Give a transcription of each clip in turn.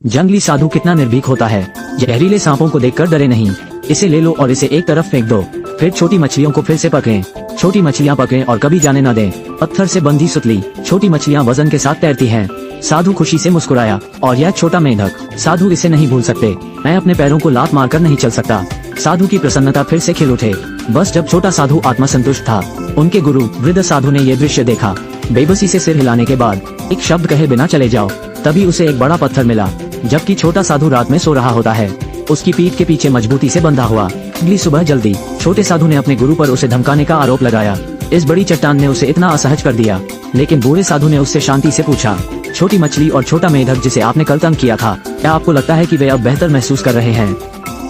जंगली साधु कितना निर्भीक होता है। जहरीले सांपों को देखकर डरे नहीं। इसे ले लो और इसे एक तरफ फेंक दो। फिर छोटी मछलियों को फिर से पकड़ें। छोटी मछलियां पकड़ें और कभी जाने न दें। पत्थर से बंधी सुतली छोटी मछलियां वजन के साथ तैरती हैं। साधु खुशी से मुस्कुराया। और यह छोटा मेंढक, साधु इसे नहीं भूल सकते। मैं अपने पैरों को लात मारकर नहीं चल सकता। साधु की प्रसन्नता फिर से खिल उठे। बस जब छोटा साधु आत्मसंतुष्ट था, उनके गुरु वृद्ध साधु ने यह दृश्य देखा। बेबसी से सिर हिलाने के बाद एक शब्द कहे बिना चले जाओ। तभी उसे एक बड़ा पत्थर मिला, जबकि छोटा साधु रात में सो रहा होता है, उसकी पीठ के पीछे मजबूती से बंधा हुआ। अगली सुबह जल्दी छोटे साधु ने अपने गुरु पर उसे धमकाने का आरोप लगाया। इस बड़ी चट्टान ने उसे इतना असहज कर दिया। लेकिन बूढ़े साधु ने उससे शांति से पूछा, छोटी मछली और छोटा मेंढक जिसे आपने कल तंग किया था, क्या आपको लगता है कि वे अब बेहतर महसूस कर रहे हैं?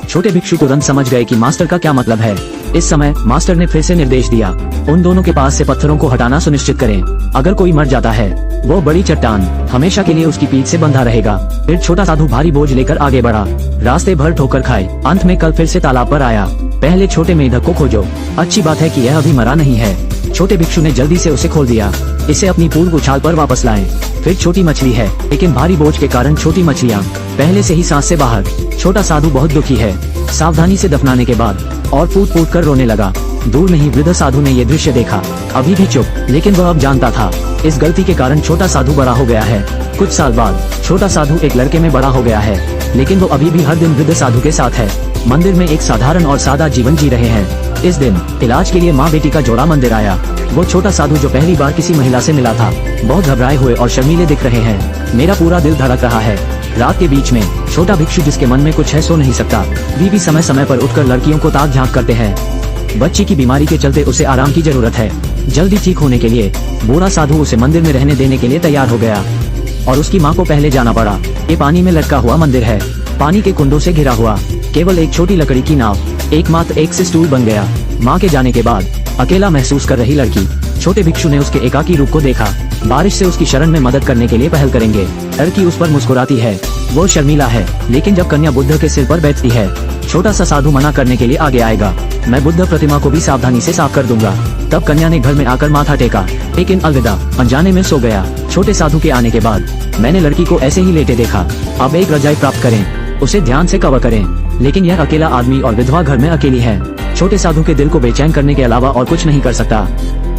छोटे भिक्षु तुरंत समझ गए कि मास्टर का क्या मतलब है। इस समय मास्टर ने फिर से निर्देश दिया, उन दोनों के पास से पत्थरों को हटाना सुनिश्चित करें। अगर कोई मर जाता है, वो बड़ी चट्टान हमेशा के लिए उसकी पीठ से बंधा रहेगा। फिर छोटा साधु भारी बोझ लेकर आगे बढ़ा। रास्ते भर ठोकर खाए। अंत में कल फिर से तालाब पर आया। पहले छोटे मेंढक को खोजो। अच्छी बात है कि यह अभी मरा नहीं है। छोटे भिक्षु ने जल्दी से उसे खोल दिया। इसे अपनी पूर्व उछाल पर वापस लाएं। फिर छोटी मछली है, लेकिन भारी बोझ के कारण छोटी मछलियाँ पहले से ही सांस से बाहर। छोटा साधु बहुत दुखी है। सावधानी से दफनाने के बाद और फूट फूट कर रोने लगा। दूर नहीं वृद्ध साधु ने यह दृश्य देखा। अभी भी चुप, लेकिन वह अब जानता था, इस गलती के कारण छोटा साधु बड़ा हो गया है। कुछ साल बाद छोटा साधु एक लड़के में बड़ा हो गया है, लेकिन वो अभी भी हर दिन वृद्ध साधु के साथ है। मंदिर में एक साधारण और सादा जीवन जी रहे हैं। इस दिन इलाज के लिए माँ बेटी का जोड़ा मंदिर आया। वो छोटा साधु जो पहली बार किसी महिला से मिला था, बहुत घबराए हुए और शर्मीले दिख रहे हैं। मेरा पूरा दिल धड़क रहा है। रात के बीच में छोटा भिक्षु जिसके मन में कुछ है सो नहीं सकता। बीवी समय समय पर उठकर लड़कियों को ताक झांक करते हैं। बच्ची की बीमारी के चलते उसे आराम की जरूरत है। जल्दी ठीक होने के लिए बूढ़ा साधु उसे मंदिर में रहने देने के लिए तैयार हो गया। और उसकी माँ को पहले जाना पड़ा। ये पानी में लटका हुआ मंदिर है, पानी के कुंडों से घिरा हुआ। केवल एक छोटी लकड़ी की नाव, एकमात्र एक से स्टूल बन गया। माँ के जाने के बाद अकेला महसूस कर रही लड़की। छोटे भिक्षु ने उसके एकाकी रूप को देखा। बारिश से उसकी शरण में मदद करने के लिए पहल करेंगे। लड़की उस पर मुस्कुराती है। वो शर्मीला है, लेकिन जब कन्या बुद्ध के सिर पर बैठती है, छोटा सा साधु मना करने के लिए आगे आएगा। मैं बुद्ध प्रतिमा को भी सावधानी से साफ कर दूंगा। तब कन्या ने घर में आकर माथा टेका, लेकिन अलविदा अनजाने में सो गया। छोटे साधु के आने के बाद मैंने लड़की को ऐसे ही लेटे देखा। अब एक रजाई प्राप्त करें, उसे ध्यान से कवर करें। लेकिन यह अकेला आदमी और विधवा घर में अकेली है। छोटे साधु के दिल को बेचैन करने के अलावा और कुछ नहीं कर सकता।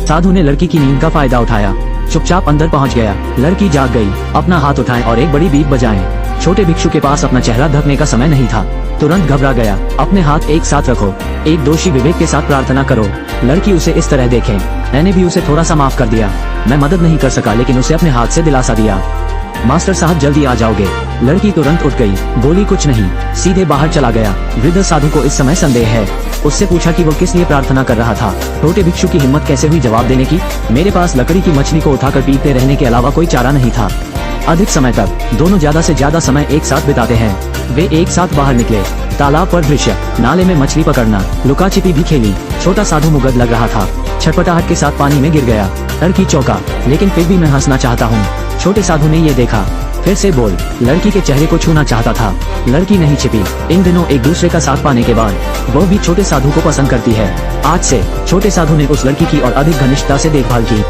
साधु ने लड़की की नींद का फायदा उठाया। चुपचाप अंदर पहुंच गया। लड़की जाग गई। अपना हाथ उठाएं और एक बड़ी बीप बजाएं। छोटे भिक्षु के पास अपना चेहरा ढकने का समय नहीं था। तुरंत घबरा गया। अपने हाथ एक साथ रखो, एक दोषी विवेक के साथ प्रार्थना करो। लड़की उसे इस तरह देखे। मैंने भी उसे थोड़ा सा माफ कर दिया। मैं मदद नहीं कर सका, लेकिन उसे अपने हाथ से दिलासा दिया। मास्टर साहब जल्दी आ जाओगे। लड़की तुरंत उठ गई, बोली कुछ नहीं, सीधे बाहर चला गया। वृद्ध साधु को इस समय संदेह है। उससे पूछा कि वो किस लिए प्रार्थना कर रहा था। छोटे भिक्षु की हिम्मत कैसे हुई जवाब देने की? मेरे पास लकड़ी की मछली को उठाकर पीटते रहने के अलावा कोई चारा नहीं था। अधिक समय तक दोनों ज्यादा से ज्यादा समय एक साथ बिताते हैं। वे एक साथ बाहर निकले। तालाब पर दृश्य, नाले में मछली पकड़ना, लुका छिपी भी खेली। छोटा साधु मुगध लग रहा था। छटपटाहट के साथ पानी में गिर गया। लड़की चौंका, लेकिन फिर भी मैं हंसना चाहता हूँ। छोटे साधु ने ये देखा। फिर से बोल। लड़की के चेहरे को छूना चाहता था। लड़की नहीं छिपी। इन दिनों एक दूसरे का साथ पाने के बाद वो भी छोटे साधु को पसंद करती है। आज से छोटे साधु ने उस लड़की की और अधिक घनिष्ठता से देखभाल की।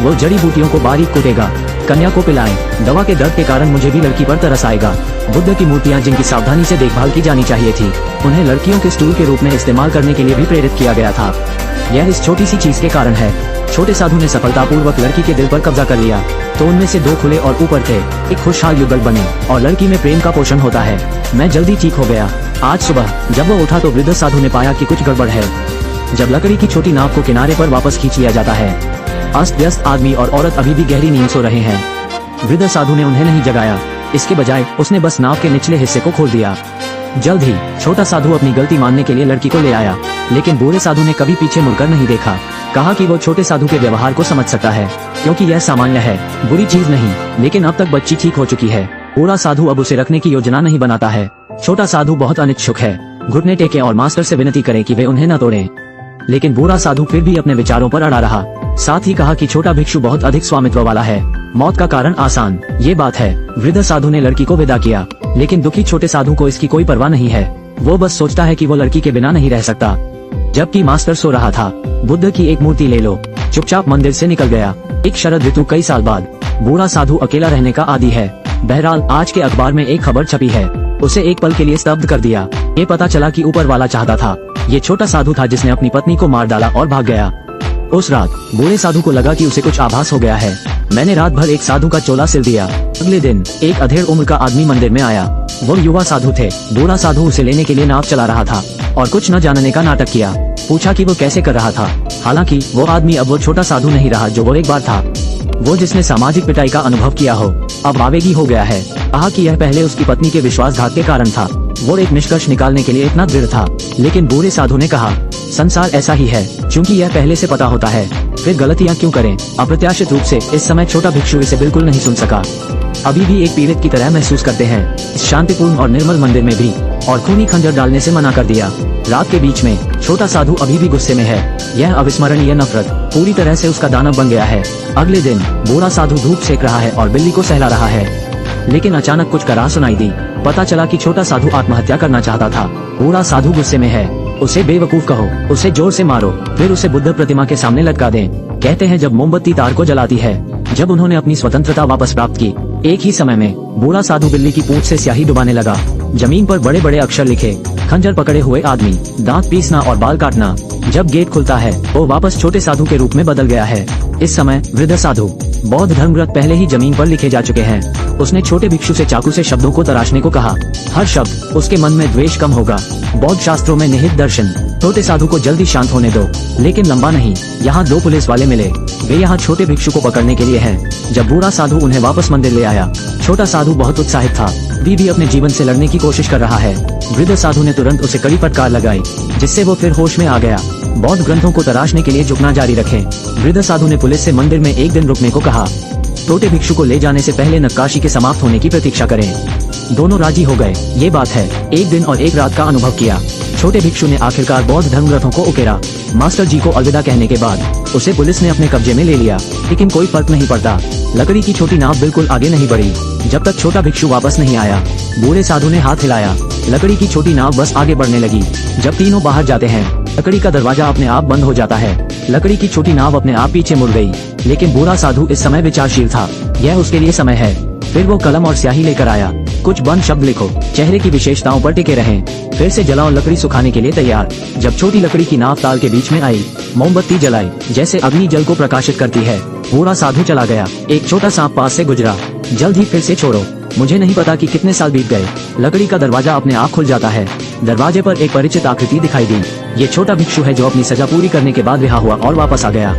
वो जड़ी बूटियों को बारीक कूटेगा, कन्या को पिलाएं। दवा के दर्द के कारण मुझे भी लड़की पर तरस आएगा। बुद्ध की मूर्तियां जिनकी सावधानी से देखभाल की जानी चाहिए थी, उन्हें लड़कियों के स्टूल के रूप में इस्तेमाल करने के लिए भी प्रेरित किया गया था। यह इस छोटी सी चीज के कारण है। छोटे साधु ने सफलतापूर्वक लड़की के दिल पर कब्जा कर लिया। तो उनमें से दो खुले और ऊपर थे। एक खुशहाल युगल बने और लड़की में प्रेम का पोषण होता है। मैं जल्दी ठीक हो गया। आज सुबह जब वो उठा तो वृद्ध साधु ने पाया कि कुछ गड़बड़ है। जब लकड़ी की छोटी नाव को किनारे पर वापस खींच लिया जाता है, अस्त व्यस्त आदमी और औरत अभी भी गहरी नींद सो रहे हैं। वृद्ध साधु ने उन्हें नहीं जगाया। इसके बजाय उसने बस नाव के निचले हिस्से को खोल दिया। जल्द ही छोटा साधु अपनी गलती मानने के लिए लड़की को ले आया, लेकिन बूढ़े साधु ने कभी पीछे मुड़कर नहीं देखा। कहा कि वो छोटे साधु के व्यवहार को समझ सकता है, क्योंकि यह सामान्य है, बुरी चीज नहीं। लेकिन अब तक बच्ची ठीक हो चुकी है। बूढ़ा साधु अब उसे रखने की योजना नहीं बनाता है। छोटा साधु बहुत अनिच्छुक है। घुटने टेके और मास्टर से विनती करे कि वे उन्हें न तोड़ें। लेकिन बूढ़ा साधु फिर भी अपने विचारों पर अड़ा रहा। साथ ही कहा कि छोटा भिक्षु बहुत अधिक स्वामित्व वाला है। मौत का कारण आसान, ये बात है। वृद्ध साधु ने लड़की को विदा किया, लेकिन दुखी छोटे साधु को इसकी कोई परवाह नहीं है। वो बस सोचता है कि वो लड़की के बिना नहीं रह सकता। जबकि मास्टर सो रहा था। बुद्ध की एक मूर्ति ले लो। चुपचाप मंदिर से निकल गया। एक शरद ऋतु कई साल बाद। बूढ़ा साधु अकेला रहने का आदी है। बहरहाल आज के अखबार में एक खबर छपी है, उसे एक पल के लिए स्तब्ध कर दिया। ये पता चला कि ऊपर वाला चाहता था ये छोटा साधु था जिसने अपनी पत्नी को मार डाला और भाग गया। उस रात बूढ़े साधु को लगा कि उसे कुछ आभास हो गया है। मैंने रात भर एक साधु का चोला सिल दिया। अगले दिन एक अधेड़ उम्र का आदमी मंदिर में आया। वो युवा साधु थे। बूढ़ा साधु उसे लेने के लिए नाव चला रहा था और कुछ न जानने का नाटक किया। पूछा कि वो कैसे कर रहा था। हालांकि वो आदमी अब वो छोटा साधु नहीं रहा जो वो एक बार था। वो जिसने सामाजिक पिटाई का अनुभव किया हो, अब आवेगी हो गया है। कहा कि यह पहले उसकी पत्नी के विश्वासघात के कारण था। वो एक निष्कर्ष निकालने के लिए इतना दृढ़ था, लेकिन बूढ़े साधु ने कहा, संसार ऐसा ही है, क्योंकि यह पहले से पता होता है, फिर गलतियाँ क्यों करें। अप्रत्याशित रूप से इस समय छोटा भिक्षु इसे बिल्कुल नहीं सुन सका। अभी भी एक पीड़ित की तरह महसूस करते हैं। इस शांतिपूर्ण और निर्मल मंदिर में भी और खूनी खंजर डालने से मना कर दिया। रात के बीच में छोटा साधु अभी भी गुस्से में है। यह अविस्मरणीय नफरत पूरी तरह से उसका दानव बन गया है। अगले दिन बूढ़ा साधु धूप सेक रहा है और बिल्ली को सहला रहा है, लेकिन अचानक कुछ कराह सुनाई दी। पता चला कि छोटा साधु आत्महत्या करना चाहता था। बूढ़ा साधु गुस्से में है। उसे बेवकूफ कहो, उसे जोर से मारो, फिर उसे बुद्ध प्रतिमा के सामने लटका दें। कहते हैं जब मोमबत्ती तार को जलाती है। जब उन्होंने अपनी स्वतंत्रता वापस प्राप्त की, एक ही समय में बूढ़ा साधु बिल्ली की पूंछ से स्याही डुबाने लगा। जमीन पर बड़े बड़े अक्षर लिखे, खंजर पकड़े हुए आदमी, दांत पीसना और बाल काटना। जब गेट खुलता है वो वापस छोटे साधु के रूप में बदल गया है। इस समय वृद्ध साधु बौद्ध धर्मग्रंथ पहले ही जमीन पर लिखे जा चुके हैं। उसने छोटे भिक्षु से चाकू से शब्दों को तराशने को कहा। हर शब्द उसके मन में द्वेष कम होगा। बौद्ध शास्त्रों में निहित दर्शन। छोटे साधु को जल्दी शांत होने दो, लेकिन लंबा नहीं। यहाँ 2 पुलिस वाले मिले। वे यहाँ छोटे भिक्षु को पकड़ने के लिए हैं। जब बूढ़ा साधु उन्हें वापस मंदिर ले आया, छोटा साधु बहुत उत्साहित था। भी अपने जीवन से लड़ने की कोशिश कर रहा है। वृद्ध साधु ने तुरंत उसे कड़ी फटकार लगाई, जिससे वो फिर होश में आ गया। बौद्ध ग्रंथों को तराशने के लिए झुकना जारी रखें। वृद्ध साधु ने पुलिस से मंदिर में एक दिन रुकने को कहा। छोटे भिक्षु को ले जाने से पहले नक्काशी के समाप्त होने की प्रतीक्षा करें। दोनों राजी हो गए। ये बात है, एक दिन और एक रात का अनुभव किया। छोटे भिक्षु ने आखिरकार बौद्ध धर्मग्रंथों को उकेरा। मास्टर जी को अलविदा कहने के बाद उसे पुलिस ने अपने कब्जे में ले लिया, लेकिन कोई फर्क नहीं पड़ता। लकड़ी की छोटी नाव बिल्कुल आगे नहीं बढ़ी जब तक छोटा भिक्षु वापस नहीं आया। बूढ़े साधु ने हाथ हिलाया। लकड़ी की छोटी नाव बस आगे बढ़ने लगी। जब तीनों बाहर जाते हैं, लकड़ी का दरवाजा अपने आप बंद हो जाता है। लकड़ी की छोटी नाव अपने आप पीछे मुड़ गई, लेकिन बूढ़ा साधु इस समय विचारशील था। यह उसके लिए समय है। फिर वो कलम और स्याही लेकर आया। कुछ बंद शब्द लिखो, चेहरे की विशेषताओं पर टिके रहें। फिर से जलाओ, लकड़ी सुखाने के लिए तैयार। जब छोटी लकड़ी की नाव ताल के बीच में आई, मोमबत्ती जलाई, जैसे अग्नि जल को प्रकाशित करती है। बूढ़ा साधु चला गया। एक छोटा सांप पास से गुजरा। जल्द ही फिर से छोड़ो। मुझे नहीं पता कि कितने साल बीत गए। लकड़ी का दरवाजा अपने आप खुल जाता है। दरवाजे पर एक परिचित आकृति दिखाई दी। ये छोटा भिक्षु है जो अपनी सजा पूरी करने के बाद रिहा हुआ और वापस आ गया।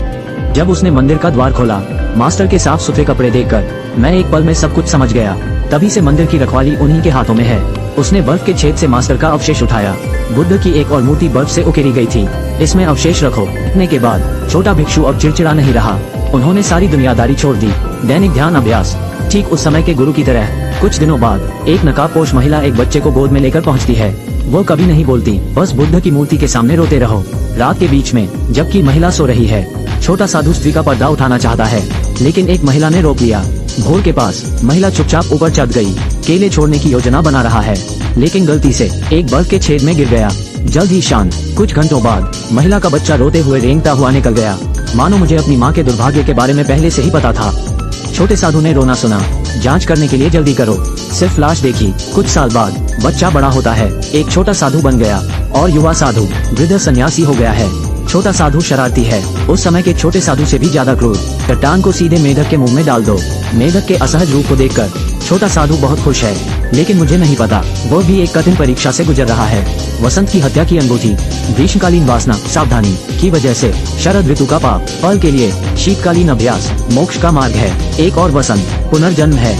जब उसने मंदिर का द्वार खोला, मास्टर के साफ सुथरे कपड़े देखकर मैं एक पल में सब कुछ समझ गया। तभी से मंदिर की रखवाली उन्हीं के हाथों में है। उसने बर्फ के छेद से मास्टर का अवशेष उठाया। बुद्ध की एक और मूर्ति बर्फ से उकेरी गई थी। इसमें अवशेष रखो। इतने के बाद छोटा भिक्षु अब चिड़चिड़ा नहीं रहा। उन्होंने सारी दुनियादारी छोड़ दी। दैनिक ध्यान अभ्यास। ठीक उस समय के गुरु की तरह। कुछ दिनों बाद एक नकाबपोश महिला एक बच्चे को गोद में लेकर पहुंचती है। वो कभी नहीं बोलती, बस बुद्ध की मूर्ति के सामने रोते रहो। रात के बीच में जबकि महिला सो रही है, छोटा साधु स्त्री का पर्दा उठाना चाहता है, लेकिन एक महिला ने रोक लिया। भोर के पास महिला चुपचाप ऊपर चढ़ गई। केले छोड़ने की योजना बना रहा है, लेकिन गलती से एक बर्फ के छेद में गिर गया। जल्द ही शांत। कुछ घंटों बाद महिला का बच्चा रोते हुए रेंगता हुआ निकल गया। मानो मुझे अपनी माँ के दुर्भाग्य के बारे में पहले से ही पता था। छोटे साधु ने रोना सुना। जांच करने के लिए जल्दी करो। सिर्फ लाश देखी। कुछ साल बाद बच्चा बड़ा होता है, एक छोटा साधु बन गया और युवा साधु वृद्ध सन्यासी हो गया है। छोटा साधु शरारती है, उस समय के छोटे साधु से भी ज्यादा क्रूर। चट्टान को सीधे मेढक के मुंह में डाल दो। मेढक के असहज रूप को देखकर छोटा साधु बहुत खुश है, लेकिन मुझे नहीं पता वो भी एक कठिन परीक्षा से गुजर रहा है। वसंत की हत्या की अनुभूति, ग्रीष्मकालीन वासना सावधानी की वजह से, शरद ऋतु का पाप फल के लिए, शीतकालीन अभ्यास मोक्ष का मार्ग है। एक और वसंत पुनर्जन्म है।